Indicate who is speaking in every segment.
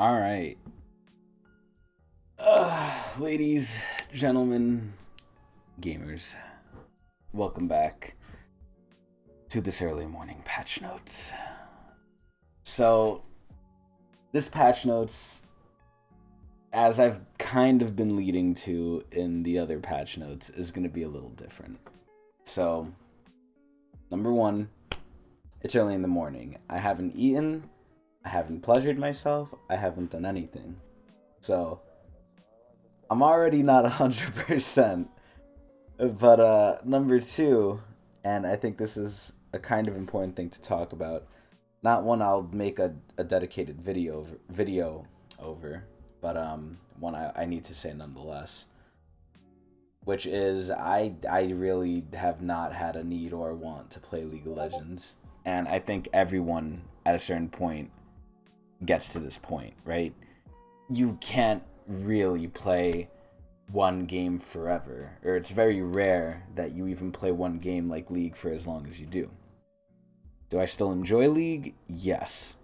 Speaker 1: All right. Ladies, gentlemen, gamers, welcome back to this early morning patch notes. So, this patch notes, as I've kind of been leading to in the other patch notes, is going to be a little different. So, number one, it's early in the morning. I haven't eaten, I haven't pleasured myself, I haven't done anything. So, I'm already not 100%. But number two, and I think this is a kind of important thing to talk about. Not one I'll make a dedicated video over, but one I need to say nonetheless. Which is I really have not had a need or want to play League of Legends. And I think everyone at a certain point gets to this point, right? You can't really play one game forever, or it's very rare that you even play one game like League for as long as you do. Do I still enjoy League? Yes.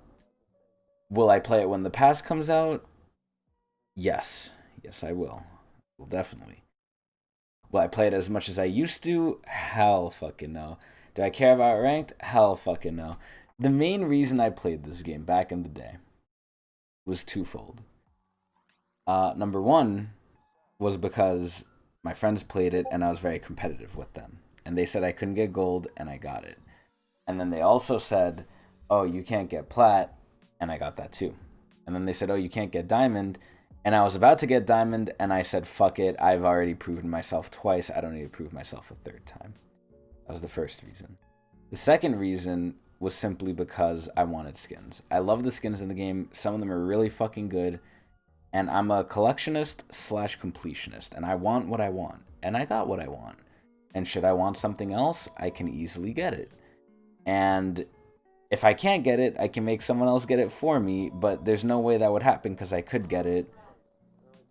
Speaker 1: Will I play it when the patch comes out? Yes. Yes, I will. Well, definitely. Will I play it as much as I used to? Hell fucking no. Do I care about ranked? Hell fucking no. The main reason I played this game back in the day was twofold. Number one was because my friends played it and I was very competitive with them. And they said I couldn't get gold and I got it. And then they also said, oh, you can't get plat, and I got that too. And then they said, oh, you can't get diamond, and I was about to get diamond, and I said, fuck it, I've already proven myself twice, I don't need to prove myself a third time. That was the first reason. The second reason was simply because I wanted skins. I love the skins in the game, some of them are really fucking good, and I'm a collectionist slash completionist, and I want what I want, and I got what I want. And should I want something else, I can easily get it. And if I can't get it, I can make someone else get it for me, but there's no way that would happen because I could get it.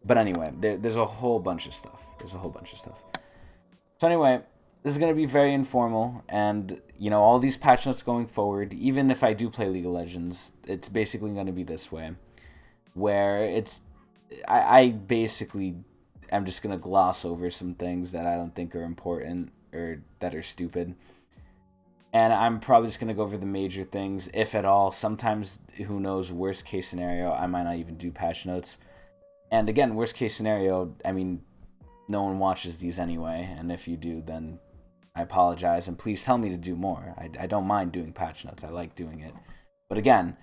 Speaker 1: But anyway, there's a whole bunch of stuff. So anyway, this is going to be very informal, and, you know, all these patch notes going forward, even if I do play League of Legends, it's basically going to be this way, where I basically am just going to gloss over some things that I don't think are important or that are stupid. And I'm probably just going to go over the major things, if at all. Sometimes, who knows, worst case scenario, I might not even do patch notes. And again, worst case scenario, I mean, no one watches these anyway. And if you do, then I apologize. And please tell me to do more. I don't mind doing patch notes. I like doing it. But again,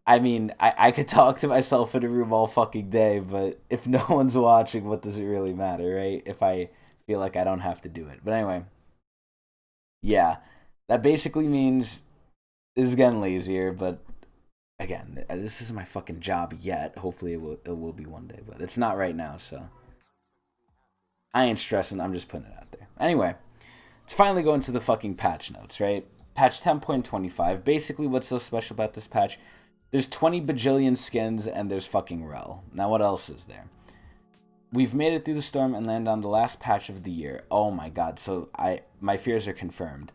Speaker 1: I mean, I could talk to myself in a room all fucking day. But if no one's watching, what does it really matter, right? If I feel like I don't have to do it. But anyway, yeah. That basically means this is getting lazier, but again, this isn't my fucking job yet. Hopefully it will be one day, but it's not right now, so I ain't stressing, I'm just putting it out there. Anyway, let's finally go into the fucking patch notes, right? Patch 10.25, basically what's so special about this patch, there's 20 bajillion skins and there's fucking rel. Now what else is there? We've made it through the storm and landed on the last patch of the year. Oh my god, so my fears are confirmed.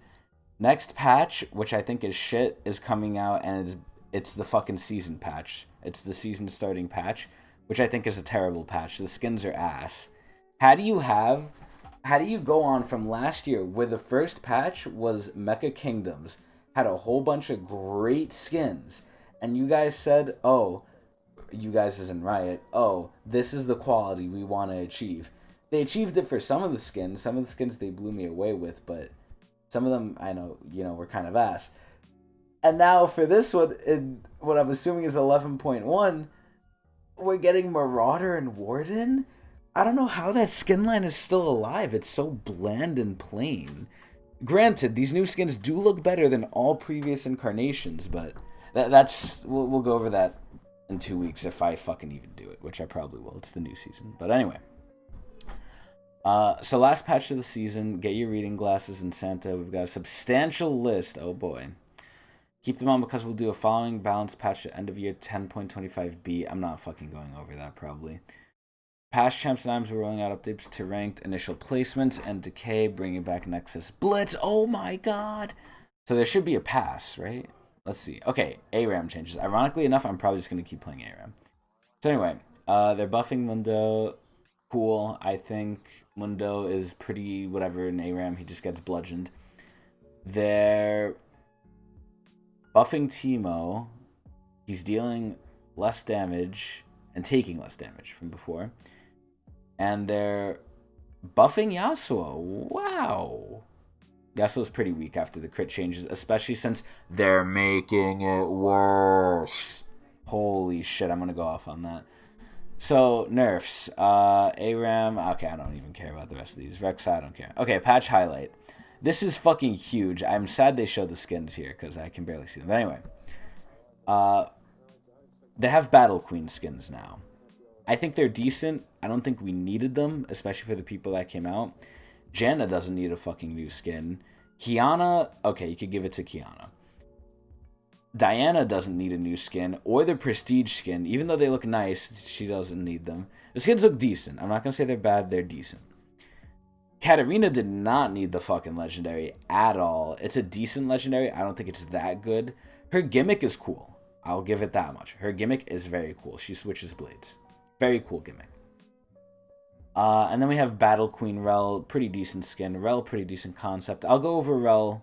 Speaker 1: Next patch, which I think is shit, is coming out, and it's the fucking season patch. It's the season starting patch, which I think is a terrible patch. The skins are ass. How do you go on from last year, where the first patch was Mecha Kingdoms, had a whole bunch of great skins, and you guys said, oh, you guys as in Riot, oh, this is the quality we want to achieve. They achieved it for some of the skins. Some of the skins they blew me away with, but some of them, I know, were kind of ass. And now for this one, in what I'm assuming is 11.1, we're getting Marauder and Warden? I don't know how that skin line is still alive. It's so bland and plain. Granted, these new skins do look better than all previous incarnations, but that's... We'll go over that in 2 weeks if I fucking even do it, which I probably will. It's the new season. But anyway. So last patch of the season, get your reading glasses and Santa. We've got a substantial list. Oh boy. Keep them on because we'll do a following balanced patch at end of year 10.25B. I'm not fucking going over that probably. Past champs and items, we're rolling out updates to ranked initial placements and decay, bringing back Nexus Blitz. Oh my god. So there should be a pass, right? Let's see. Okay, ARAM changes. Ironically enough, I'm probably just going to keep playing ARAM. So anyway, they're buffing Mundo. Cool. I think Mundo is pretty whatever in ARAM. He just gets bludgeoned. They're buffing Teemo. He's dealing less damage and taking less damage from before. And they're buffing Yasuo. Wow. Yasuo's pretty weak after the crit changes, especially since they're making it worse. Holy shit, I'm going to go off on that. So, nerfs. ARAM. Okay, I don't even care about the rest of these. Rek'Sai, I don't care. Okay, patch highlight. This is fucking huge. I'm sad they showed the skins here because I can barely see them. But anyway. They have Battle Queen skins now. I think they're decent. I don't think we needed them, especially for the people that came out. Janna doesn't need a fucking new skin. Kiana, okay, you could give it to Kiana. Diana doesn't need a new skin, or the Prestige skin. Even though they look nice, she doesn't need them. The skins look decent. I'm not going to say they're bad, they're decent. Katarina did not need the fucking legendary at all. It's a decent legendary. I don't think it's that good. Her gimmick is cool. I'll give it that much. Her gimmick is very cool. She switches blades. Very cool gimmick. And then we have Battle Queen Rel. Pretty decent skin. Rel, pretty decent concept. I'll go over Rel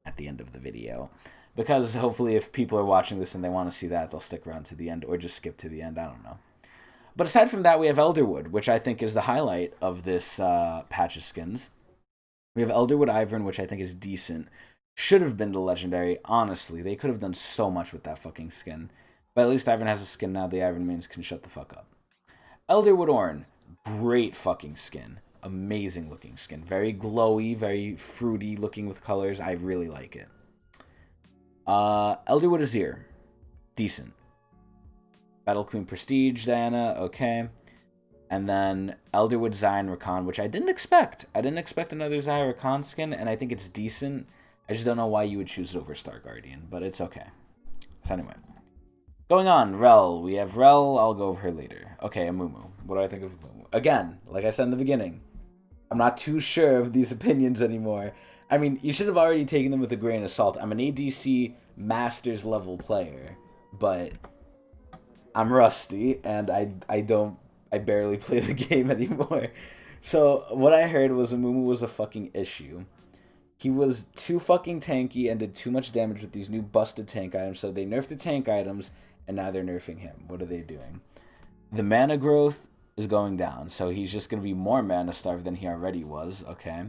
Speaker 1: at the end of the video. Because hopefully if people are watching this and they want to see that, they'll stick around to the end or just skip to the end. I don't know. But aside from that, we have Elderwood, which I think is the highlight of this patch of skins. We have Elderwood Ivern, which I think is decent. Should have been the legendary, honestly. They could have done so much with that fucking skin. But at least Ivern has a skin now. The Ivern mains can shut the fuck up. Elderwood Ornn, great fucking skin. Amazing looking skin. Very glowy, very fruity looking with colors. I really like it. Elderwood Azir, decent. Battle Queen Prestige, Diana, okay. And then Elderwood Zion Rakan, which I didn't expect. I didn't expect another Zion Rakan skin, and I think it's decent. I just don't know why you would choose it over Star Guardian, but it's okay. So anyway. Going on, Rel. We have Rel. I'll go over her later. Okay, Amumu. What do I think of Amumu? Again, like I said in the beginning, I'm not too sure of these opinions anymore. I mean, you should have already taken them with a grain of salt. I'm an ADC Masters level player, but I'm rusty, and I barely play the game anymore. So what I heard was Amumu was a fucking issue. He was too fucking tanky and did too much damage with these new busted tank items, so they nerfed the tank items, and now they're nerfing him. What are they doing? The mana growth is going down, so he's just going to be more mana starved than he already was, okay?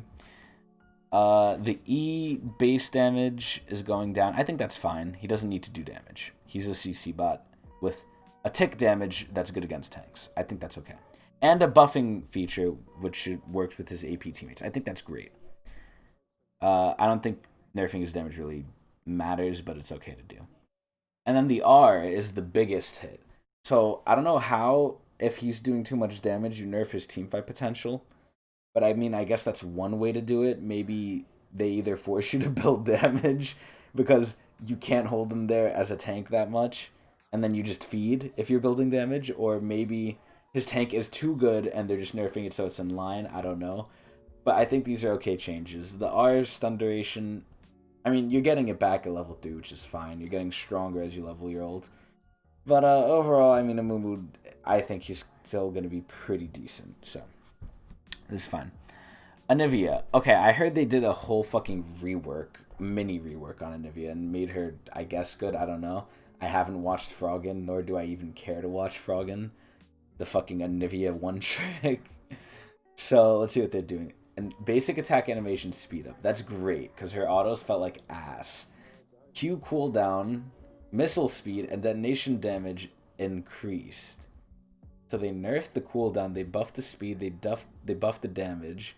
Speaker 1: The E base damage is going down. I think that's fine. He doesn't need to do damage. He's a CC bot with a tick damage that's good against tanks. I think that's okay. And a buffing feature, which works with his AP teammates. I think that's great. I don't think nerfing his damage really matters, but it's okay to do. And then the R is the biggest hit. So I don't know how, if he's doing too much damage, you nerf his teamfight potential. But I mean, I guess that's one way to do it. Maybe they either force you to build damage because you can't hold them there as a tank that much, and then you just feed if you're building damage, or maybe his tank is too good and they're just nerfing it so it's in line. I don't know. But I think these are okay changes. The R's stun duration, I mean, you're getting it back at level 3, which is fine. You're getting stronger as you level your ult. But overall, I mean, Amumu, I think he's still going to be pretty decent. So, this is fine. Anivia. Okay, I heard they did a whole fucking mini rework on Anivia and made her, I guess, good. I don't know. I haven't watched Froggen, nor do I even care to watch Froggen. The fucking Anivia one trick. So, let's see what they're doing. And basic attack animation speed up. That's great, because her autos felt like ass. Q cooldown, missile speed, and detonation damage increased. So they nerfed the cooldown, they buffed the speed, they buffed the damage.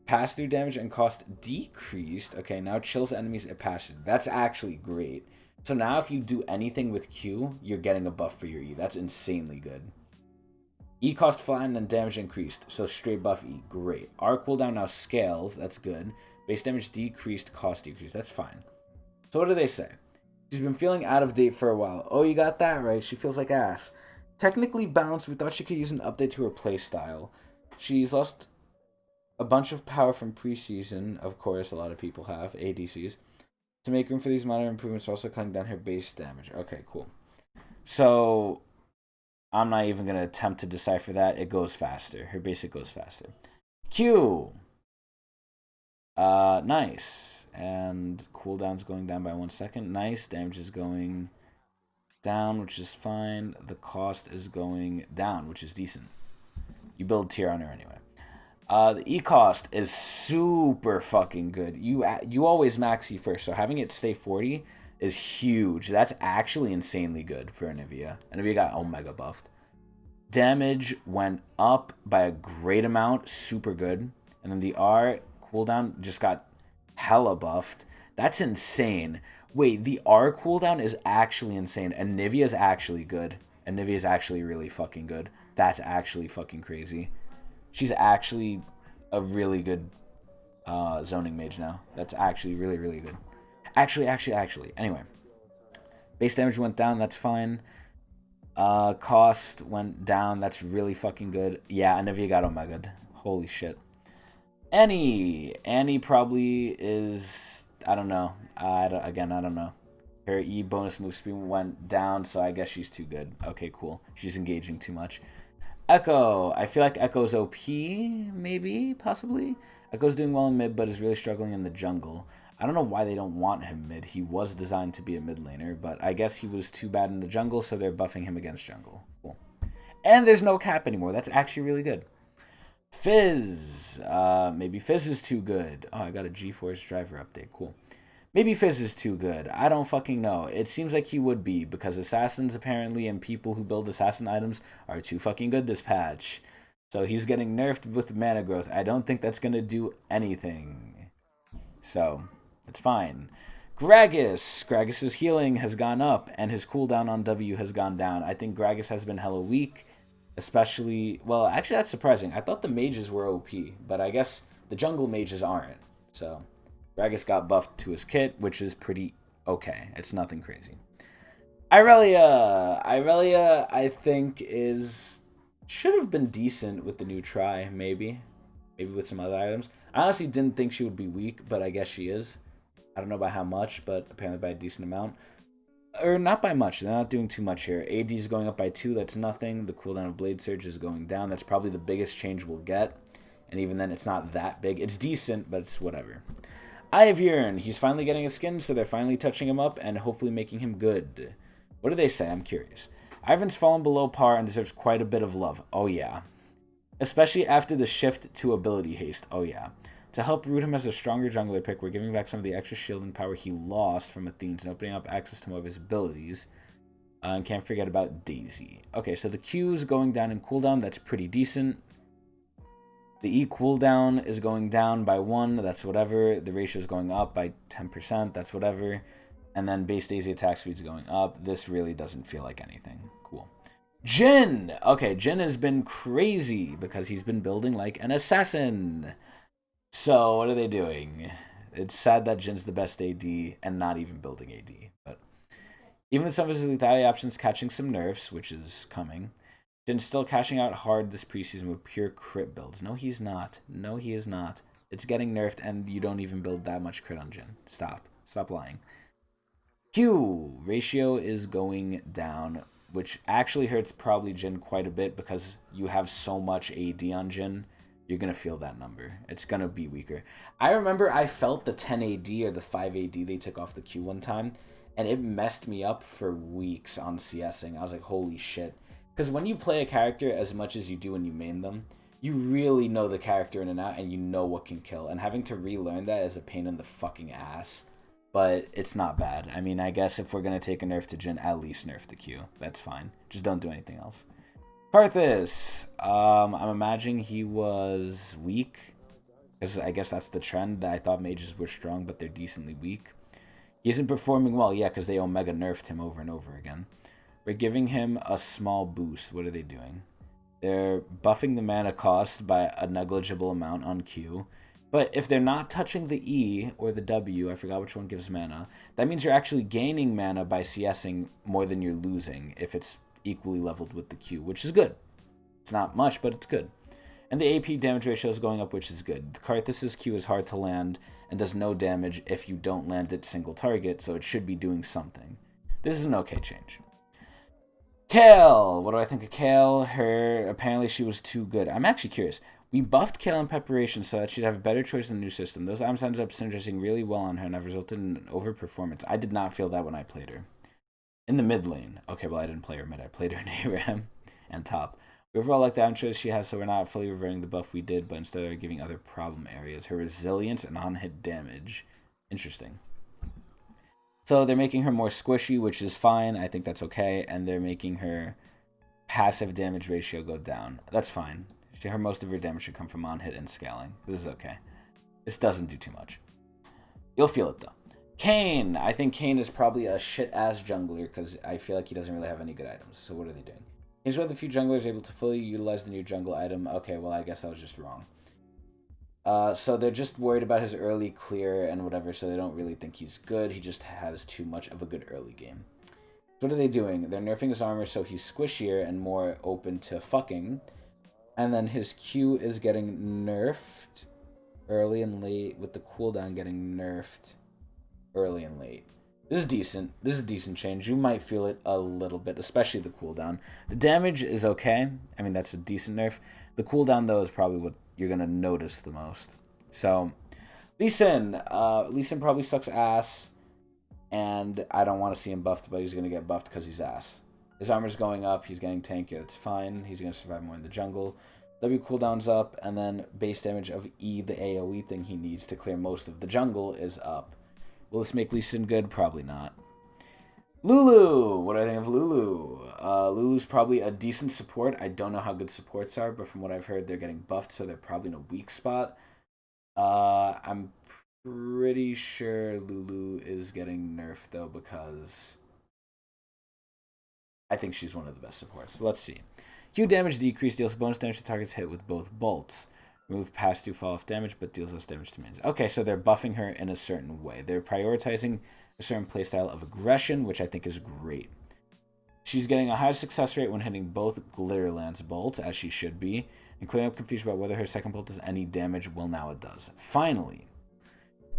Speaker 1: Pass-through damage and cost decreased. Okay, now chills enemies at pass-through. That's actually great. So now if you do anything with Q, you're getting a buff for your E. That's insanely good. E cost flattened and damage increased, so straight buff E. Great. R cooldown now scales. That's good. Base damage decreased, cost decreased. That's fine. So what do they say? She's been feeling out of date for a while. Oh, you got that right. She feels like ass. Technically balanced. We thought she could use an update to her playstyle. She's lost a bunch of power from preseason. Of course, a lot of people have. ADCs. To make room for these minor improvements, we're also cutting down her base damage. Okay, cool. So, I'm not even going to attempt to decipher that. It goes faster. Her basic goes faster. Q. Nice. And cooldown's going down by 1 second. Nice. Damage is going down, which is fine. The cost is going down, which is decent. You build tier on her anyway. The E cost is super fucking good. You always max E first, so having it stay 40 is huge. That's actually insanely good for Anivia. Anivia got Omega buffed. Damage went up by a great amount, super good. And then the R cooldown just got hella buffed. That's insane. Wait, the R cooldown is actually insane. Anivia is actually good. Anivia is actually really fucking good. That's actually fucking crazy. She's actually a really good zoning mage now. That's actually really, really good. Actually. Anyway. Base damage went down. That's fine. Cost went down. That's really fucking good. Yeah, Anivia got Omega'd. Holy shit. Annie probably is... I don't know. I don't know. Her E bonus move speed went down, so I guess she's too good. Okay, cool. She's engaging too much. Echo. I feel like Echo's OP, maybe, possibly. Echo's doing well in mid, but is really struggling in the jungle. I don't know why they don't want him mid. He was designed to be a mid laner, but I guess he was too bad in the jungle, so they're buffing him against jungle. Cool. And there's no cap anymore. That's actually really good. Fizz. Maybe Fizz is too good. Oh, I got a GeForce driver update. Cool. Maybe Fizz is too good. I don't fucking know. It seems like he would be, because assassins apparently and people who build assassin items are too fucking good this patch. So he's getting nerfed with mana growth. I don't think that's going to do anything. So, it's fine. Gragas. Gragas' healing has gone up, and his cooldown on W has gone down. I think Gragas has been hella weak, especially... Well, actually, that's surprising. I thought the mages were OP, but I guess the jungle mages aren't. So... Gragas got buffed to his kit, which is pretty okay. It's nothing crazy. Irelia, I think, should have been decent with the new try, maybe. Maybe with some other items. I honestly didn't think she would be weak, but I guess she is. I don't know by how much, but apparently by a decent amount. Or not by much. They're not doing too much here. AD is going up by 2. That's nothing. The cooldown of Blade Surge is going down. That's probably the biggest change we'll get. And even then, it's not that big. It's decent, but it's whatever. Ivern, he's finally getting a skin, so they're finally touching him up and hopefully making him good. What do they say? I'm curious. Ivern's fallen below par and deserves quite a bit of love. Oh yeah. Especially after the shift to ability haste. Oh yeah. To help root him as a stronger jungler pick, we're giving back some of the extra shielding power he lost from Athene's and opening up access to more of his abilities. And can't forget about Daisy. Okay, so the Q's going down in cooldown. That's pretty decent. The E cooldown is going down by 1, that's whatever. The ratio is going up by 10%, that's whatever. And then base Daisy attack speed is going up. This really doesn't feel like anything. Cool. Jhin! Okay, Jhin has been crazy because he's been building like an assassin. So, what are they doing? It's sad that Jin's the best AD and not even building AD. But even with some of his lethality options catching some nerfs, which is coming... Jin's still cashing out hard this preseason with pure crit builds. No, he's not. No, he is not. It's getting nerfed, and you don't even build that much crit on Jhin. Stop. Stop lying. Q ratio is going down, which actually hurts probably Jhin quite a bit because you have so much AD on Jhin. You're going to feel that number. It's going to be weaker. I remember I felt the 10 AD or the 5 AD they took off the Q one time, and it messed me up for weeks on CSing. I was like, holy shit. Because when you play a character as much as you do when you main them, you really know the character in and out, and you know what can kill. And having to relearn that is a pain in the fucking ass. But it's not bad. I mean, I guess if we're going to take a nerf to Jhin, at least nerf the Q. That's fine. Just don't do anything else. Karthus. I'm imagining he was weak. Because I guess that's the trend. I thought mages were strong, but they're decently weak. He isn't performing well, yeah, because they Omega nerfed him over and over again. We're giving him a small boost. What are they doing? They're buffing the mana cost by a negligible amount on Q. But if they're not touching the E or the W, I forgot which one gives mana, that means you're actually gaining mana by CSing more than you're losing if it's equally leveled with the Q, which is good. It's not much, but it's good. And the AP damage ratio is going up, which is good. Karthus' Q is hard to land, and does no damage if you don't land it single target, so it should be doing something. This is an okay change. Kale! What do I think of Kale? Apparently she was too good. I'm actually curious. We buffed Kale in preparation so that she'd have a better choice in the new system. Those items ended up synergizing really well on her and have resulted in an overperformance. I did not feel that when I played her. In the mid lane. Okay, well, I didn't play her mid. I played her in ARAM and top. We overall like the item choice she has, so we're not fully reverting the buff we did, but instead are giving other problem areas. Her resilience and on-hit damage. Interesting. So they're making her more squishy, which is fine. I think that's okay. And they're making her passive damage ratio go down. That's fine. Most of her damage should come from on-hit and scaling. This is okay. This doesn't do too much. You'll feel it, though. Kane. I think Kane is probably a shit-ass jungler because I feel like he doesn't really have any good items. So what are they doing? He's one of the few junglers able to fully utilize the new jungle item. Okay, well, I guess I was just wrong. So they're just worried about his early clear and whatever, so they don't really think he's good. He just has too much of a good early game. So what are they doing? They're nerfing his armor so he's squishier and more open to fucking. And then his Q is getting nerfed early and late, with the cooldown getting nerfed early and late. This is decent. This is a decent change. You might feel it a little bit, especially the cooldown. The damage is okay. I mean, that's a decent nerf. The cooldown, though, is probably what you're going to notice the most. So, Lee Sin. Lee Sin probably sucks ass, and I don't want to see him buffed, but he's going to get buffed because he's ass. His armor's going up. He's getting tankier. It's fine. He's going to survive more in the jungle. W cooldown's up, and then base damage of E, the AoE thing he needs to clear most of the jungle, is up. Will this make Lee Sin good? Probably not. Lulu! What do I think of Lulu? Lulu's probably a decent support. I don't know how good supports are, but from what I've heard, they're getting buffed, so they're probably in a weak spot. I'm pretty sure Lulu is getting nerfed, though, because I think she's one of the best supports. Let's see. Q damage decrease deals bonus damage to targets hit with both bolts. Remove pass-through fall-off damage, but deals less damage to minions. Okay, so they're buffing her in a certain way. They're prioritizing a certain playstyle of aggression, which I think is great. She's getting a high success rate when hitting both Glitterlance bolts, as she should be, and clearing up confusion about whether her second bolt does any damage. Well, now it does. Finally.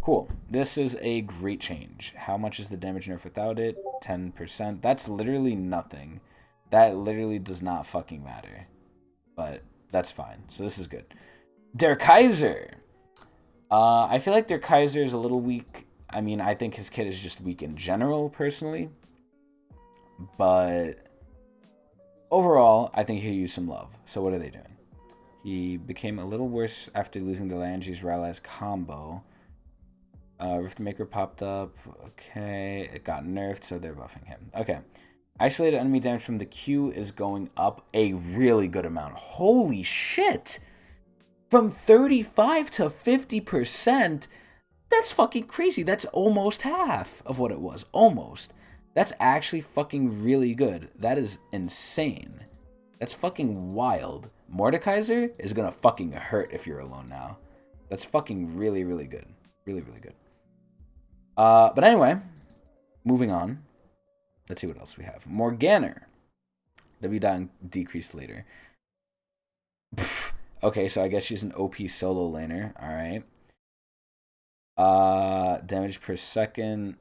Speaker 1: Cool. This is a great change. How much is the damage nerf without it? 10%. That's literally nothing. That literally does not fucking matter. But that's fine. So this is good. Der Kaiser. I feel like Der Kaiser is a little weak. I mean, I think his kit is just weak in general, personally. But overall, I think he'll use some love. So what are they doing? He became a little worse after losing the Langes Ralaz combo. Riftmaker popped up. Okay, it got nerfed, so they're buffing him. Okay. Isolated enemy damage from the Q is going up a really good amount. Holy shit! From 35 to 50%? That's fucking crazy. That's almost half of what it was. Almost. That's actually fucking really good. That is insane. That's fucking wild. Mordekaiser is gonna fucking hurt if you're alone now. That's fucking really, really good. Really, really good. But anyway, moving on. Let's see what else we have. Morgana. W down decreased later. Okay, so I guess she's an OP solo laner. Alright. Damage per second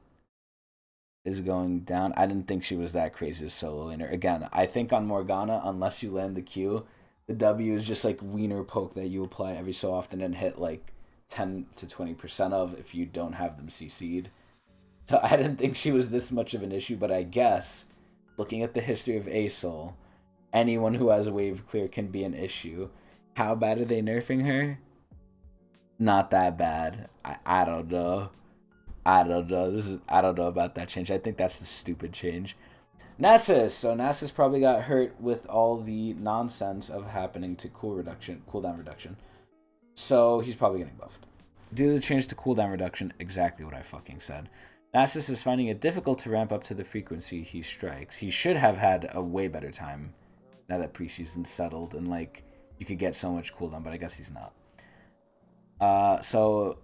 Speaker 1: is going down. I didn't think she was that crazy as solo laner. Again, I think on Morgana, unless you land the Q, the W is just like wiener poke that you apply every so often and hit like 10 to 20% of if you don't have them CC'd. So I didn't think she was this much of an issue, but I guess, looking at the history of ASOL, anyone who has wave clear can be an issue. How bad are they nerfing her? Not that bad. I don't know. I don't know. I don't know about that change. I think that's the stupid change. Nasus. So Nasus probably got hurt with all the nonsense of happening to cooldown reduction. So he's probably getting buffed. Due to the change to cooldown reduction, exactly what I fucking said. Nasus is finding it difficult to ramp up to the frequency he strikes. He should have had a way better time now that preseason's settled and like you could get so much cooldown, but I guess he's not. So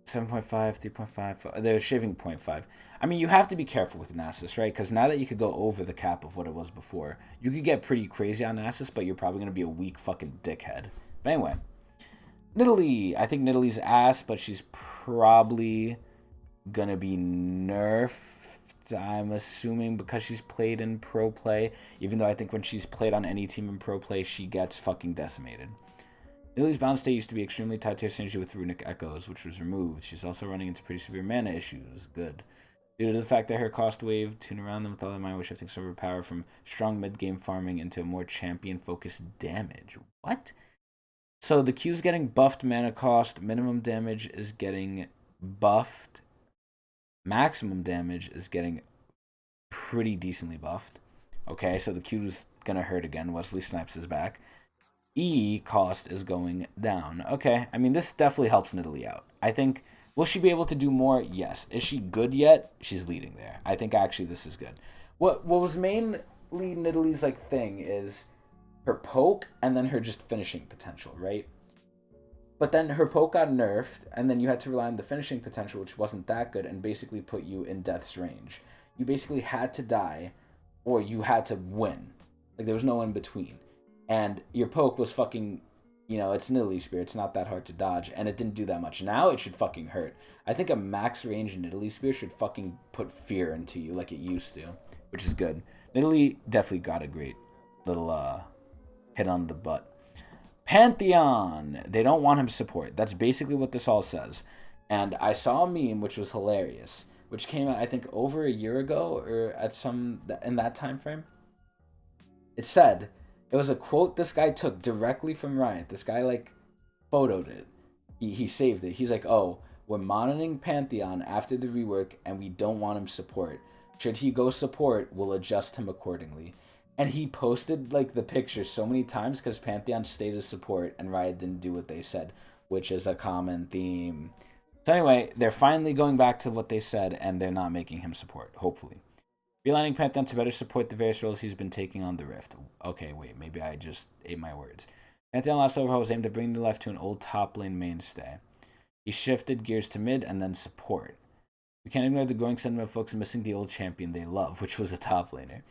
Speaker 1: 7.5, 3.5, they're shaving 0.5. I mean, you have to be careful with Nasus, right? Because now that you could go over the cap of what it was before, you could get pretty crazy on Nasus, but you're probably going to be a weak fucking dickhead. But anyway, Nidalee. I think Nidalee's ass, but she's probably gonna be nerfed, I'm assuming, because she's played in pro play. Even though I think when she's played on any team in pro play, she gets fucking decimated. Nidalee's balance state used to be extremely tied to her synergy with Runic Echoes, which was removed. She's also running into pretty severe mana issues. Good. Due to the fact that her cost wave tune around them with all that mind was shifting some of her power from strong mid-game farming into more champion-focused damage. What? So the Q's getting buffed mana cost, minimum damage is getting buffed, maximum damage is getting pretty decently buffed. Okay, so the Q's gonna hurt again. Wesley Snipes is back. E cost is going down. Okay, I mean, this definitely helps Nidalee out. I think, will she be able to do more? Yes. Is she good yet? She's leading there. I think actually this is good. What was mainly Nidalee's like thing is her poke and then her just finishing potential, right? But then her poke got nerfed, and then you had to rely on the finishing potential, which wasn't that good, and basically put you in death's range. You basically had to die, or you had to win. Like, there was no in between. And your poke was fucking, you know, it's Nidalee Spear. It's not that hard to dodge, and it didn't do that much. Now it should fucking hurt. I think a max range Nidalee Spear should fucking put fear into you like it used to, which is good. Nidalee definitely got a great little hit on the butt. Pantheon. They don't want him to support. That's basically what this all says. And I saw a meme which was hilarious, which came out, I think, over a year ago or at some in that time frame. It said, it was a quote this guy took directly from Riot. This guy, like, photoed it. He saved it. He's like, oh, we're monitoring Pantheon after the rework, and we don't want him support. Should he go support, we'll adjust him accordingly. And he posted, like, the picture so many times because Pantheon stayed as support, and Riot didn't do what they said, which is a common theme. So anyway, they're finally going back to what they said, and they're not making him support, hopefully. Realigning Pantheon to better support the various roles he's been taking on the Rift. Okay, wait, maybe I just ate my words. Pantheon last overhaul was aimed to bring new life to an old top lane mainstay. He shifted gears to mid and then support. We can't ignore the growing sentiment of folks missing the old champion they love, which was a top laner.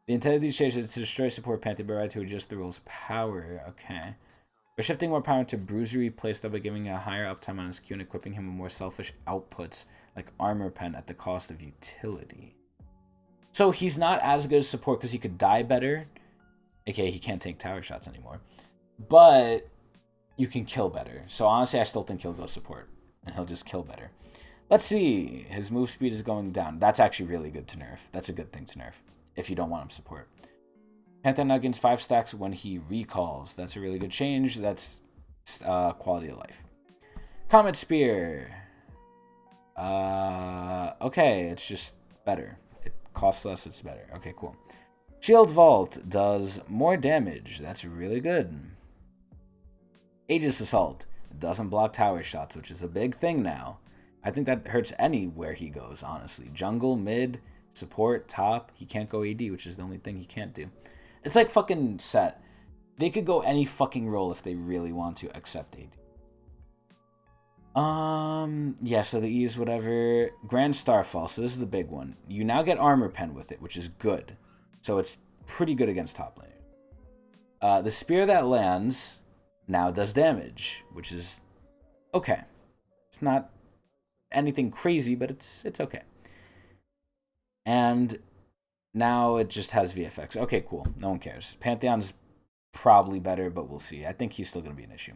Speaker 1: The intent of these changes is to destroy support Pantheon by right to adjust the role's power. Okay. We're shifting more power to Bruisery playstyle by giving a higher uptime on his Q and equipping him with more selfish outputs like Armor Pen at the cost of utility. So he's not as good as support because he could die better. Okay, he can't take tower shots anymore. But you can kill better. So honestly, I still think he'll go support. And he'll just kill better. Let's see. His move speed is going down. That's actually really good to nerf. That's a good thing to nerf if you don't want him support. Pantheon now gains 5 stacks when he recalls. That's a really good change. That's quality of life. Comet Spear. Okay, it's just better. Costs less, it's better. Okay, cool. Shield Vault does more damage. That's really good. Aegis Assault doesn't block tower shots, which is a big thing now. I think that hurts anywhere he goes, honestly. Jungle, mid, support, top. He can't go AD, which is the only thing he can't do. It's like fucking set. They could go any fucking role if they really want to, except AD. Yeah, so the E is whatever. Grand Starfall, so this is the big one. You now get Armor Pen with it, which is good. So it's pretty good against top laners. The Spear that lands now does damage, which is okay. It's not anything crazy, but it's okay. And now it just has VFX. Okay, cool. No one cares. Pantheon's probably better, but we'll see. I think he's still going to be an issue.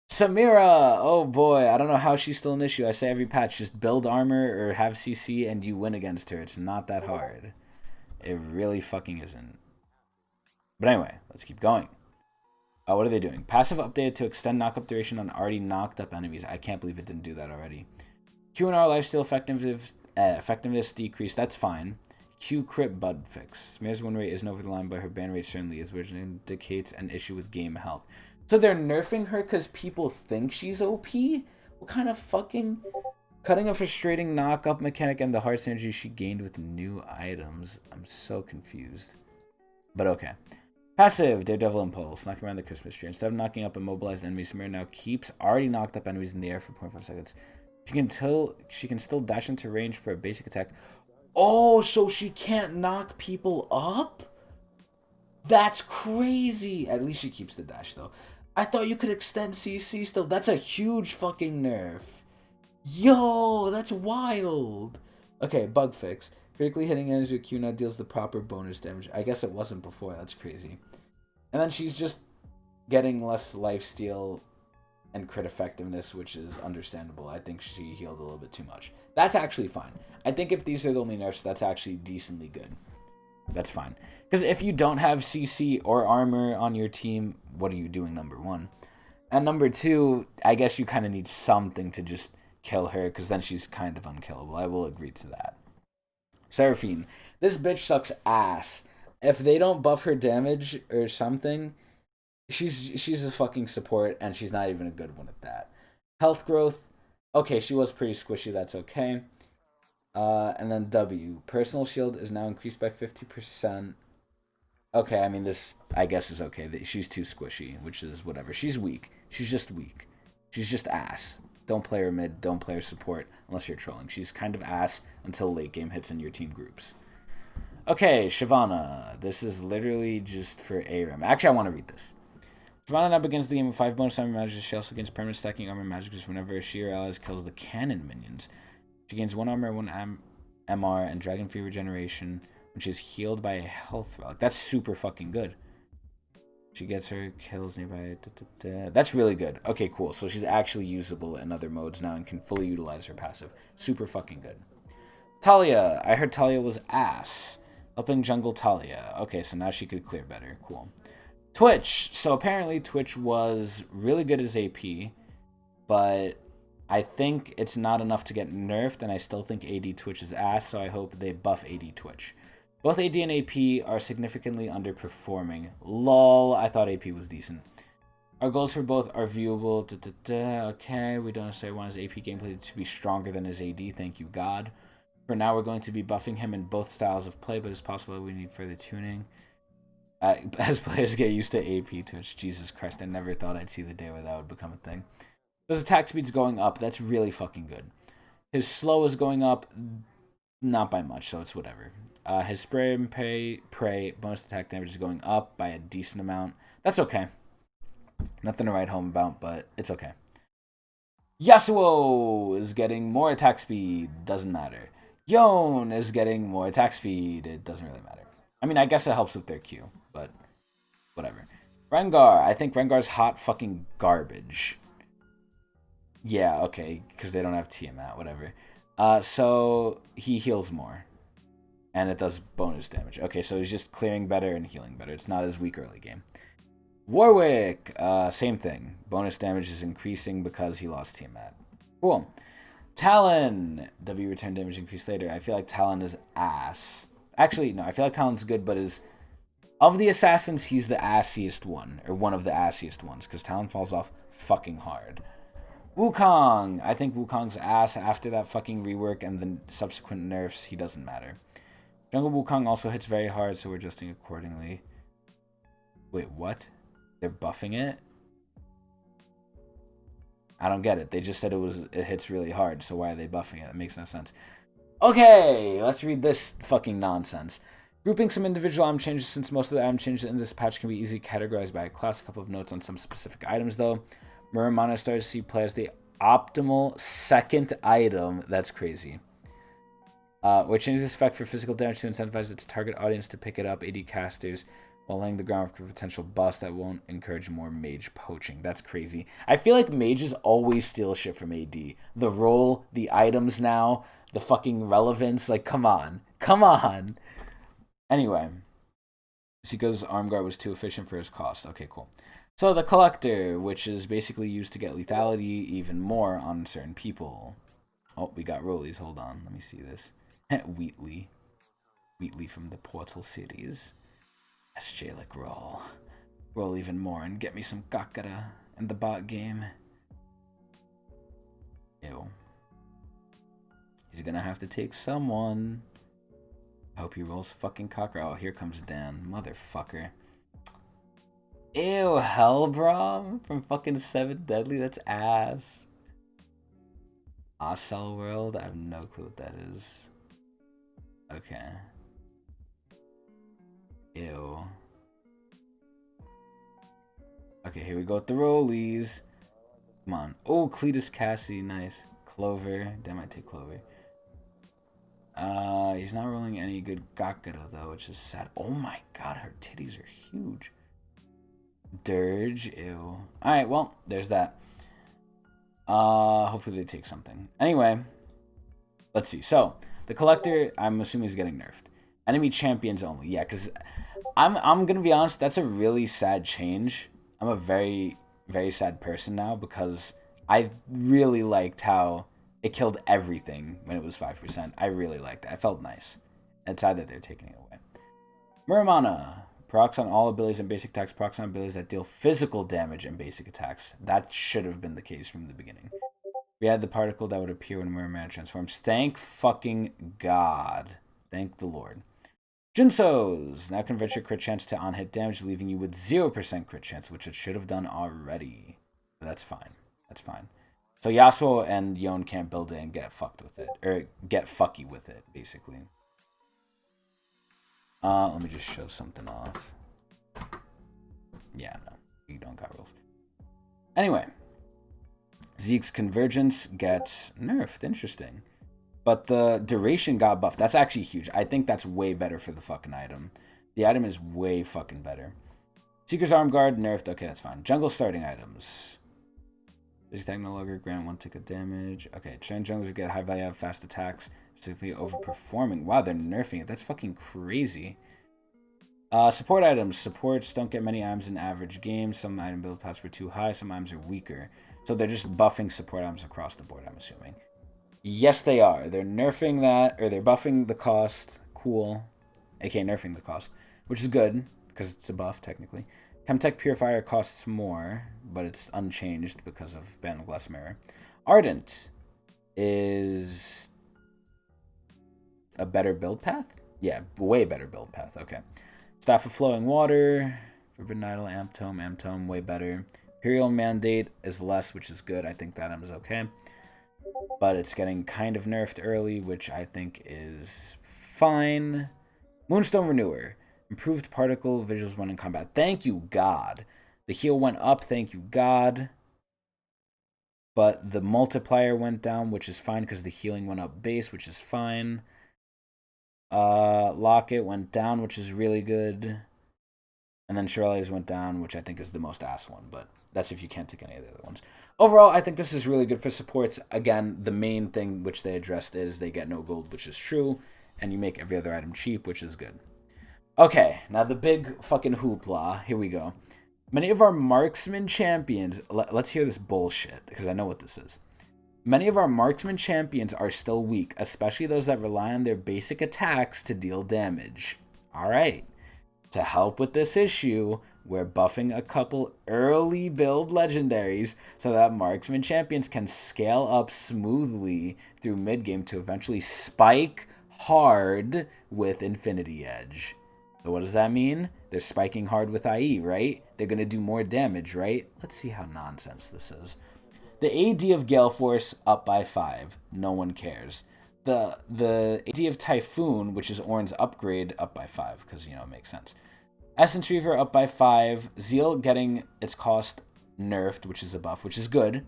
Speaker 1: Samira! Oh boy, I don't know how she's still an issue. I say every patch, just build armor or have CC and you win against her. It's not that hard. It really fucking isn't. But anyway, let's keep going. What are they doing? Passive updated to extend knock-up duration on already knocked-up enemies. I can't believe it didn't do that already. Q and R lifesteal effectiveness decrease. That's fine. Q crit bud fix. Samira's win rate isn't over the line, but her ban rate certainly is, which indicates an issue with game health. So they're nerfing her because people think she's OP? What kind of fucking... Cutting a frustrating knock-up mechanic and the hard synergy she gained with new items. I'm so confused. But okay. Passive, Daredevil Impulse. Knocking around the Christmas tree. Instead of knocking up immobilized enemies, Samira now keeps already knocked up enemies in the air for 0.5 seconds. She can still dash into range for a basic attack. Oh, so she can't knock people up? That's crazy. At least she keeps the dash, though. I thought you could extend CC still. That's a huge fucking nerf. Yo, that's wild. Okay, bug fix. Critically hitting enemies with Q now deals the proper bonus damage. I guess it wasn't before. That's crazy. And then she's just getting less lifesteal and crit effectiveness, which is understandable. I think she healed a little bit too much. That's actually fine. I think if these are the only nerfs, that's actually decently good. That's fine. Because if you don't have CC or armor on your team, what are you doing, number one? And number two, I guess you kind of need something to just kill her, because then she's kind of unkillable. I will agree to that. Seraphine. This bitch sucks ass. If they don't buff her damage or something, she's a fucking support, and she's not even a good one at that. Health growth. Okay, she was pretty squishy. That's okay. And then W. Personal shield is now increased by 50%. Okay, I mean, this, I guess, is okay. She's too squishy, which is whatever. She's weak. She's just weak. She's just ass. Don't play her mid. Don't play her support unless you're trolling. She's kind of ass until late game hits in your team groups. Okay, Shyvana. This is literally just for ARAM. Actually, I want to read this. Shyvana now begins the game with 5 bonus armor magic. She also gains permanent stacking armor magic whenever she or allies kills the cannon minions. She gains 1 armor, 1 MR, and Dragon Fear regeneration when she is healed by a health relic. That's super fucking good. She gets her kills nearby. That's really good. Okay, cool. So she's actually usable in other modes now and can fully utilize her passive. Super fucking good. Talia. I heard Talia was ass. Helping jungle Talia. Okay, so now she could clear better. Cool. Twitch. So apparently Twitch was really good as AP, but I think it's not enough to get nerfed, and I still think AD Twitch is ass, so I hope they buff AD Twitch. Both AD and AP are significantly underperforming. Lol, I thought AP was decent. Our goals for both are viewable. Okay, we don't necessarily want his AP gameplay to be stronger than his AD, thank you God. For now, we're going to be buffing him in both styles of play, but it's possible we need further tuning. As players get used to AP Twitch, Jesus Christ, I never thought I'd see the day where that would become a thing. His attack speed's going up, that's really fucking good. His slow is going up, not by much, so it's whatever. His spray and pray bonus attack damage is going up by a decent amount. That's okay. Nothing to write home about, but it's okay. Yasuo is getting more attack speed. Doesn't matter. Yone is getting more attack speed. It doesn't really matter. I mean, I guess it helps with their Q, but whatever. Rengar. I think Rengar's hot fucking garbage. Yeah, okay, because they don't have Tiamat, whatever. So he heals more. And it does bonus damage. Okay, so he's just clearing better and healing better. It's not as weak early game. Warwick, same thing. Bonus damage is increasing because he lost Tiamat. Cool. Talon, W return damage increased later. I feel like Talon is ass. Actually, no, I feel like Talon's good, but of the assassins, he's the assiest one. Or one of the assiest ones, because Talon falls off fucking hard. Wukong. I think Wukong's ass after that fucking rework and the subsequent nerfs. He doesn't matter. Jungle Wukong also hits very hard, so we're adjusting accordingly. Wait, what? They're buffing it? I don't get it. They just said it hits really hard, so why are they buffing it? That makes no sense. Okay, let's read this fucking nonsense. Grouping some individual item changes, since most of the item changes in this patch can be easily categorized by a class. A couple of notes on some specific items, though. Muramana started to see play as the optimal second item. That's crazy. Which changes this effect for physical damage to incentivize its target audience to pick it up, AD casters, while laying the groundwork for potential buffs that won't encourage more mage poaching. That's crazy. I feel like mages always steal shit from AD. The role, the items now, the fucking relevance. Like, come on. Come on. Anyway. Siko's Armguard was too efficient for his cost. Okay, cool. So the Collector, which is basically used to get lethality even more on certain people. Oh, we got rollies. Hold on. Let me see this. Wheatley. Wheatley from the Portal Cities. SJ like roll. Roll even more and get me some Kakara in the bot game. Ew. He's gonna have to take someone. I hope he rolls fucking Kakara. Oh, here comes Dan. Motherfucker. Ew, Hellbrom from fucking 7 Deadly. That's ass. Oscell World? I have no clue what that is. Okay. Ew. Okay, here we go with the rollies. Come on. Oh, Cletus Cassie, nice. Clover. Damn, I take Clover. He's not rolling any good Gakura though, which is sad. Oh my god, her titties are huge. Dirge, ew. Alright, well, there's that. Hopefully they take something. Anyway, let's see. So, the Collector, I'm assuming is getting nerfed. Enemy champions only. Yeah, because I'm gonna be honest, that's a really sad change. I'm a very, very sad person now because I really liked how it killed everything when it was 5%. I really liked it. I felt nice. It's sad that they're taking it away. Muramana. Procs on all abilities and basic attacks. Procs on abilities that deal physical damage and basic attacks. That should have been the case from the beginning. We had the particle that would appear when Muramana transforms. Thank fucking God. Thank the Lord. Jinso's. Now convert your crit chance to on-hit damage, leaving you with 0% crit chance, which it should have done already. But that's fine. That's fine. So Yasuo and Yon can't build it and get fucked with it. Or get fucky with it, basically. Let me just show something off. Yeah, no. You don't got rules. Anyway. Zeke's Convergence gets nerfed. Interesting. But the duration got buffed. That's actually huge. I think that's way better for the fucking item. The item is way fucking better. Seeker's Arm Guard nerfed. Okay, that's fine. Jungle starting items. This attack no longer grant 1 tick of damage. Okay, trained junglers get high value, have fast attacks. Specifically overperforming. Wow, they're nerfing it. That's fucking crazy. Support items. Supports don't get many items in average games. Some item build paths were too high. Some items are weaker. So they're just buffing support items across the board, I'm assuming. Yes, they are. They're nerfing that, or they're buffing the cost. Cool. aka nerfing the cost, which is good, because it's a buff, technically. Chemtech Purifier costs more, but it's unchanged because of Ban of Glass Mirror. Ardent is a better build path? Yeah, way better build path, okay. Staff of Flowing Water, Forbidden Idol, Amtome, way better. Imperial Mandate is less, which is good. I think that item is okay. But it's getting kind of nerfed early, which I think is fine. Moonstone Renewer. Improved particle visuals when in combat. Thank you, God. The heal went up, thank you, God. But the multiplier went down, which is fine because the healing went up base, which is fine. Locket went down, which is really good. And then Shirley's went down, which I think is the most ass one, but that's if you can't take any of the other ones. Overall, I think this is really good for supports. Again, the main thing which they addressed is they get no gold, which is true, and you make every other item cheap, which is good. Okay, now the big fucking hoopla. Here we go. Many of our marksman champions... Let's hear this bullshit, because I know what this is. Many of our marksman champions are still weak, especially those that rely on their basic attacks to deal damage. Alright. To help with this issue, we're buffing a couple early build legendaries so that marksman champions can scale up smoothly through mid-game to eventually spike hard with Infinity Edge. So what does that mean? They're spiking hard with IE, right? They're going to do more damage, right? Let's see how nonsense this is. The AD of Gale Force up by 5. No one cares. The AD of Typhoon, which is Ornn's upgrade, up by 5, because, it makes sense. Essence Reaver up by 5. Zeal getting its cost nerfed, which is a buff, which is good.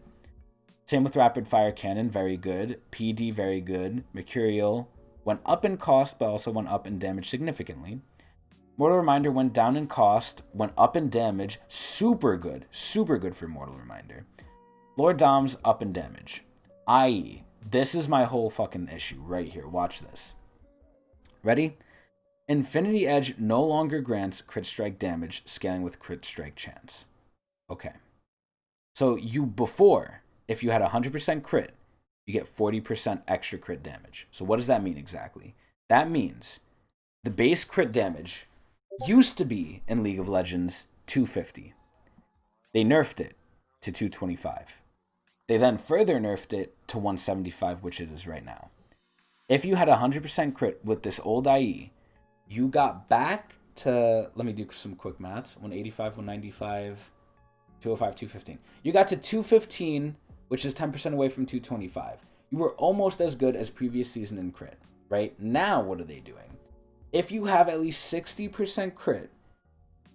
Speaker 1: Same with Rapid Fire Cannon, very good. PD, very good. Mercurial went up in cost, but also went up in damage significantly. Mortal Reminder went down in cost, went up in damage. Super good for Mortal Reminder. Lord Dom's up in damage. I.e., this is my whole fucking issue right here. Watch this. Ready? Infinity Edge no longer grants crit strike damage, scaling with crit strike chance. Okay. So before, if you had 100% crit, you get 40% extra crit damage. So what does that mean exactly? That means the base crit damage used to be in League of Legends 250. They nerfed it to 225. They then further nerfed it to 175, which it is right now. If you had 100% crit with this old IE, you got back to, let me do some quick maths, 185, 195, 205, 215. You got to 215, which is 10% away from 225. You were almost as good as previous season in crit, right? Now, what are they doing? If you have at least 60% crit,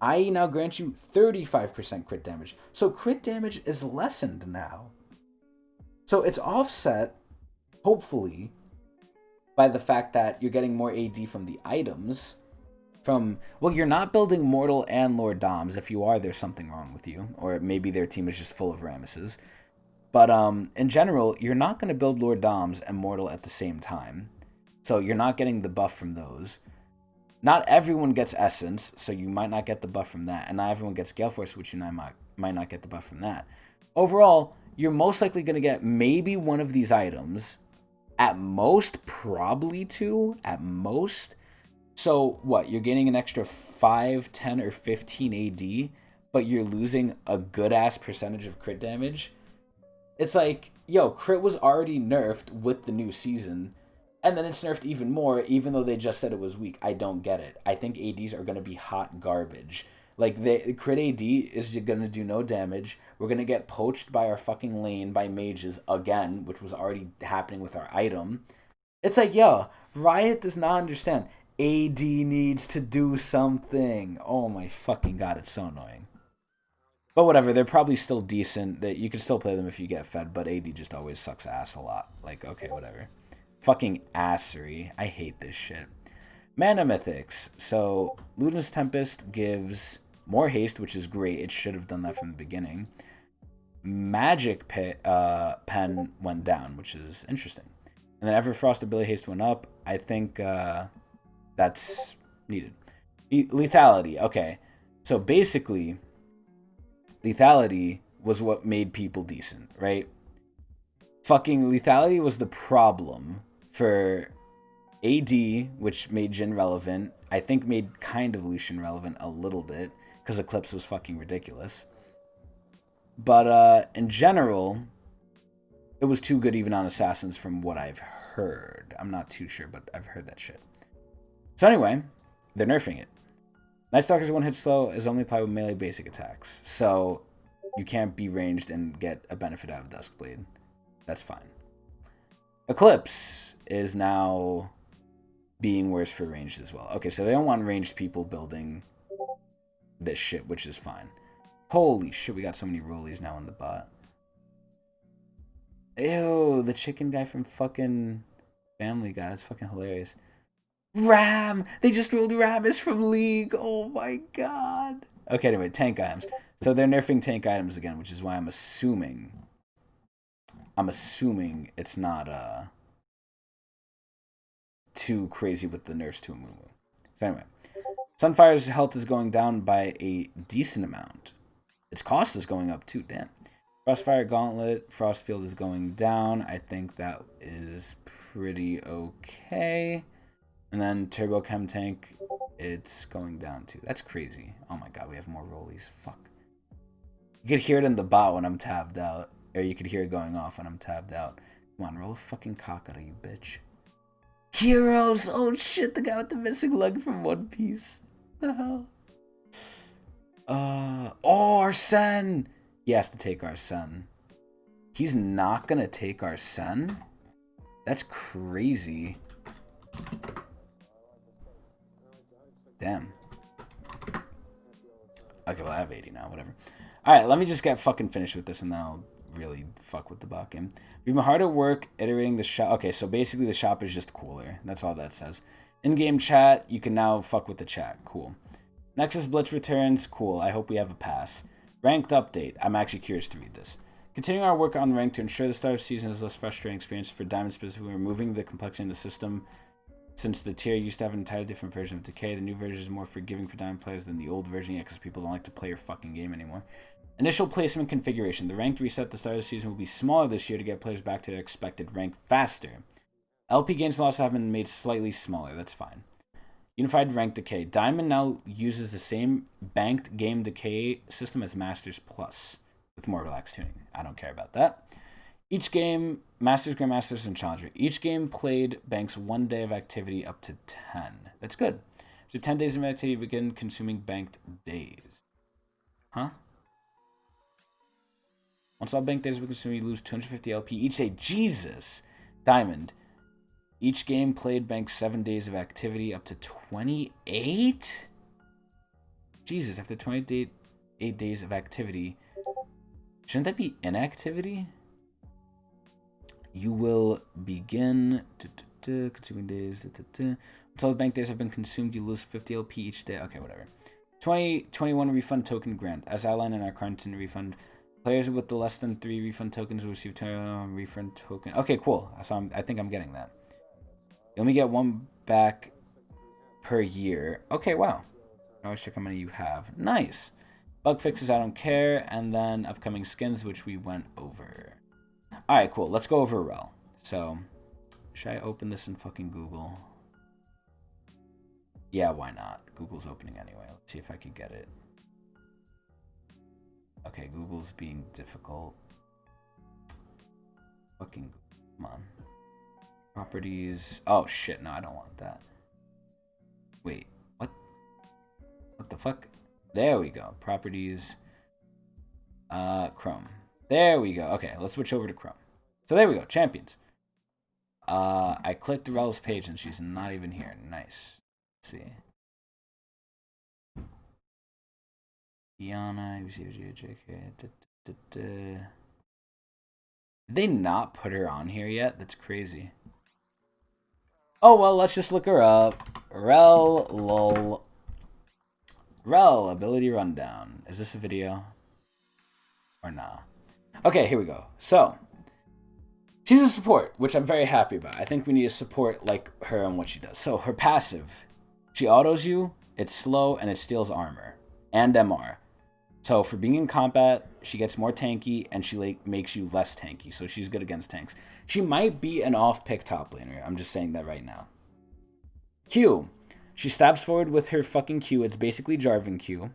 Speaker 1: I now grant you 35% crit damage. So crit damage is lessened now. So it's offset, hopefully, by the fact that you're getting more AD from the items. Well, you're not building Mortal and Lord Doms. If you are, there's something wrong with you. Or maybe their team is just full of Ramesses. But in general, you're not going to build Lord Doms and Mortal at the same time. So you're not getting the buff from those. Not everyone gets Essence, so you might not get the buff from that. And not everyone gets Gale Force, which you might not get the buff from that. Overall, you're most likely going to get maybe one of these items. At most, probably 2. At most. So, what? You're gaining an extra 5, 10, or 15 AD, but you're losing a good-ass percentage of crit damage? It's like, yo, crit was already nerfed with the new season, and then it's nerfed even more, even though they just said it was weak. I don't get it. I think ADs are going to be hot garbage. Like, the crit AD is going to do no damage. We're going to get poached by our fucking lane by mages again, which was already happening with our item. It's like, yo, Riot does not understand. AD needs to do something. Oh my fucking god, it's so annoying. But whatever, they're probably still decent. That you can still play them if you get fed, but AD just always sucks ass a lot. Like, okay, whatever. Fucking assery. I hate this shit. Mana Mythics. So, Luna's Tempest gives more haste, which is great. It should have done that from the beginning. Magic Pen went down, which is interesting. And then Everfrost ability haste went up. I think that's needed. Lethality. Okay. So basically, lethality was what made people decent, right? Fucking lethality was the problem for AD, which made Jhin relevant. I think made kind of Lucian relevant a little bit, because Eclipse was fucking ridiculous. But in general, it was too good even on Assassins from what I've heard. I'm not too sure, but I've heard that shit. So anyway, they're nerfing it. Night Stalker's one hit slow is only applied with melee basic attacks. So you can't be ranged and get a benefit out of Duskblade. That's fine. Eclipse is now being worse for ranged as well. Okay, so they don't want ranged people building this shit, which is fine. Holy shit, we got so many rollies now in the bot. Ew, the chicken guy from fucking Family Guy. That's fucking hilarious. Ram! They just rolled Ram is from League. Oh my god. Okay, anyway, tank items. So they're nerfing tank items again, which is why I'm assuming it's not too crazy with the nerfs to Amumu. So anyway, Sunfire's health is going down by a decent amount. Its cost is going up too, damn. Frostfire Gauntlet, Frostfield is going down. I think that is pretty okay. And then Turbo Chem Tank, it's going down too. That's crazy. Oh my god, we have more rollies. Fuck. You could hear it in the bot when I'm tabbed out. Or you could hear it going off when I'm tabbed out. Come on, roll a fucking cock out of you, bitch. Heroes! Oh shit, the guy with the missing leg from One Piece. The hell? Oh, Arsene! He has to take Arsene. He's not gonna take Arsene? That's crazy. Damn. Okay, well, I have 80 now, whatever. Alright, let me just get fucking finished with this and then I'll really fuck with the bot game. We've been hard at work iterating the shop. Okay, so basically the shop is just cooler. That's all that says. In-game chat, you can now fuck with the chat. Cool. Nexus Blitz returns. Cool. I hope we have a pass. Ranked update. I'm actually curious to read this. Continuing our work on rank to ensure the start of season is less frustrating experience for Diamond specifically, removing the complexity in the system. Since the tier used to have an entirely different version of Decay, the new version is more forgiving for Diamond players than the old version, because people don't like to play your fucking game anymore. Initial placement configuration. The ranked reset at the start of the season will be smaller this year to get players back to their expected rank faster. LP gains and losses have been made slightly smaller. That's fine. Unified rank decay. Diamond now uses the same banked game decay system as Masters Plus, with more relaxed tuning. I don't care about that. Each game, Masters, Grandmasters, and Challenger. Each game played banks 1 day of activity up to 10. That's good. So 10 days of activity begin consuming banked days. Huh? Once all banked days are consumed, you lose 250 LP each day. Jesus! Diamond. Each game played banks 7 days of activity up to 28? Jesus, after 28 days of activity. Shouldn't that be inactivity? You will begin consuming days. Until the bank days have been consumed, you lose 50 LP each day. Okay, whatever. 2021 refund token grant. As outlined in our content refund, players with the less than 3 refund tokens will receive refund token. Okay, cool. So I think I'm getting that. You only get 1 back per year. Okay, wow. Always check how many you have. Nice. Bug fixes, I don't care. And then upcoming skins, which we went over. Alright, cool. Let's go over Rel. So, should I open this in fucking Google? Yeah, why not? Google's opening anyway. Let's see if I can get it. Okay, Google's being difficult. Fucking Google. Come on. Properties. Oh, shit. No, I don't want that. Wait. What? What the fuck? There we go. Properties. Chrome. There we go. Okay, let's switch over to Chrome. So there we go. Champions. I clicked Rel's page and she's not even here. Nice. Let's see. Diana. Did they not put her on here yet? That's crazy. Oh, well, let's just look her up. Rel, lol. Rel, ability rundown. Is this a video? Or nah? Okay, here we go. So, she's a support, which I'm very happy about. I think we need a support like her and what she does. So, her passive. She autos you, it's slow, and it steals armor. And MR. So, for being in combat, she gets more tanky, and she makes you less tanky. So, she's good against tanks. She might be an off-pick top laner. I'm just saying that right now. Q. She stabs forward with her fucking Q. It's basically Jarvan Q.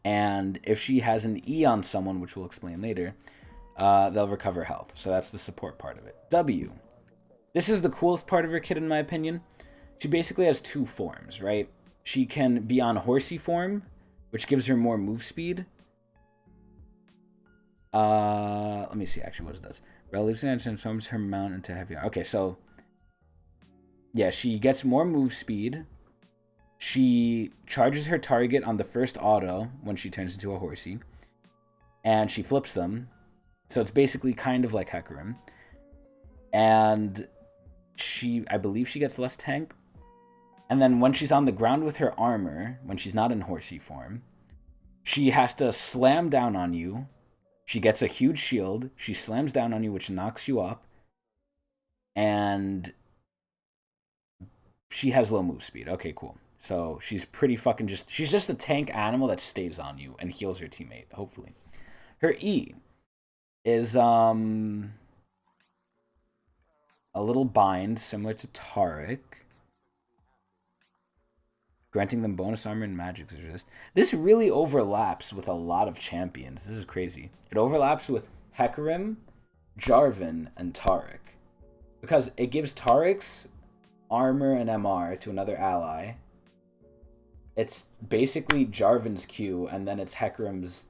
Speaker 1: And if she has an E on someone, which we'll explain later, they'll recover health. So that's the support part of it. W. This is the coolest part of her kit, in my opinion. She basically has 2 forms, right? She can be on horsey form, which gives her more move speed. Let me see actually what it does. Revolution transforms her mount into heavy. Okay, so yeah, she gets more move speed. She charges her target on the first auto when she turns into a horsey. And she flips them. So it's basically kind of like Hecarim. And I believe she gets less tank. And then when she's on the ground with her armor, when she's not in horsey form, she has to slam down on you. She gets a huge shield. She slams down on you, which knocks you up. And she has low move speed. Okay, cool. So she's pretty fucking she's just a tank animal that stays on you and heals her teammate, hopefully. Her E is a little bind similar to Taric, granting them bonus armor and magic resist. This really overlaps with a lot of champions. This is crazy. It overlaps with Hecarim, Jarvan, and Taric. Because it gives Taric's armor and MR to another ally. It's basically Jarvan's Q, and then it's Hecarim's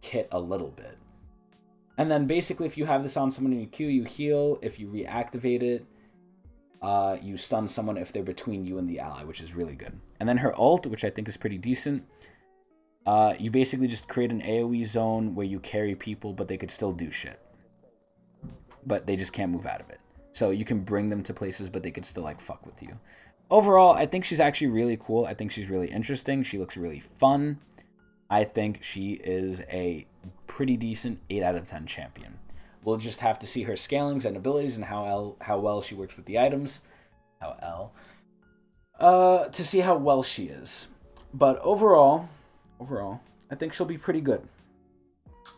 Speaker 1: kit a little bit. And then basically if you have this on someone in your Q, you heal. If you reactivate it, you stun someone if they're between you and the ally, which is really good. And then her ult, which I think is pretty decent. You basically just create an AoE zone where you carry people, but they could still do shit. But they just can't move out of it. So you can bring them to places, but they could still, like, fuck with you. Overall, I think she's actually really cool. I think she's really interesting. She looks really fun. I think she is a pretty decent 8 out of 10 champion. We'll just have to see her scalings and abilities and how well she works with the items. To see how well she is. But overall, I think she'll be pretty good.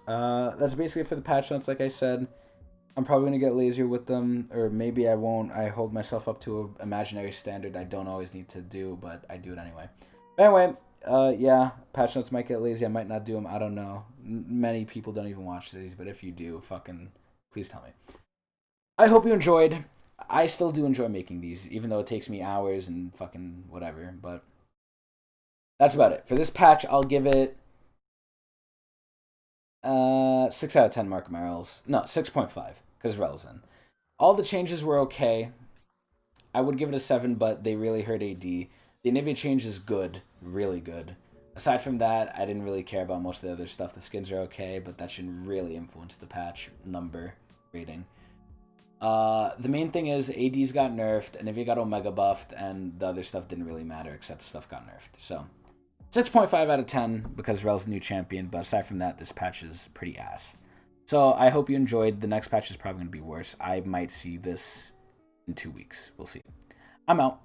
Speaker 1: That's basically it for the patch notes, like I said. I'm probably going to get lazier with them, or maybe I won't. I hold myself up to an imaginary standard I don't always need to do, but I do it anyway. Anyway, yeah, patch notes might get lazy. I might not do them. I don't know. Many people don't even watch these, but if you do, fucking please tell me. I hope you enjoyed. I still do enjoy making these, even though it takes me hours and fucking whatever, but that's about it. For this patch, I'll give it 6 out of 10 marc merrills. No, 6.5, because Rel's in. All the changes were okay. I would give it a 7, but they really hurt AD. The The Anivia change is good, really good. Aside from that, I didn't really care about most of the other stuff. The skins are okay, but that shouldn't really influence the patch number rating. The main thing is AD's got nerfed, Anivia got Omega buffed, and the other stuff didn't really matter except stuff got nerfed. So 6.5 out of 10 because Rel's the new champion, but aside from that, this patch is pretty ass. So I hope you enjoyed. The next patch is probably going to be worse. I might see this in 2 weeks. We'll see. I'm out.